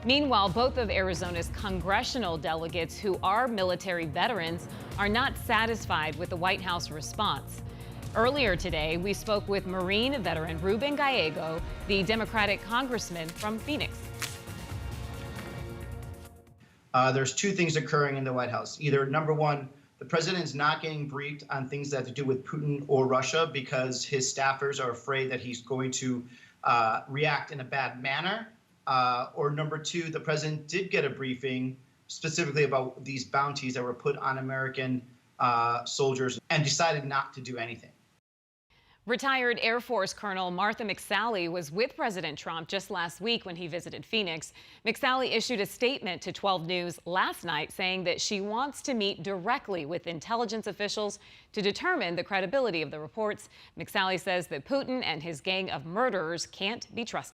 Meanwhile, both of Arizona's congressional delegates, who are military veterans, are not satisfied with the White House response. Earlier today, we spoke with Marine veteran Ruben Gallego, the Democratic congressman from Phoenix. There's two things occurring in the White House. Either, number one, the president is not getting briefed on things that have to do with Putin or Russia because his staffers are afraid that he's going to react in a bad manner. Or number two, the president did get a briefing specifically about these bounties that were put on American soldiers and decided not to do anything. Retired Air Force Colonel Martha McSally was with President Trump just last week when he visited Phoenix. McSally issued a statement to 12 News last night saying that she wants to meet directly with intelligence officials to determine the credibility of the reports. McSally says that Putin and his gang of murderers can't be trusted.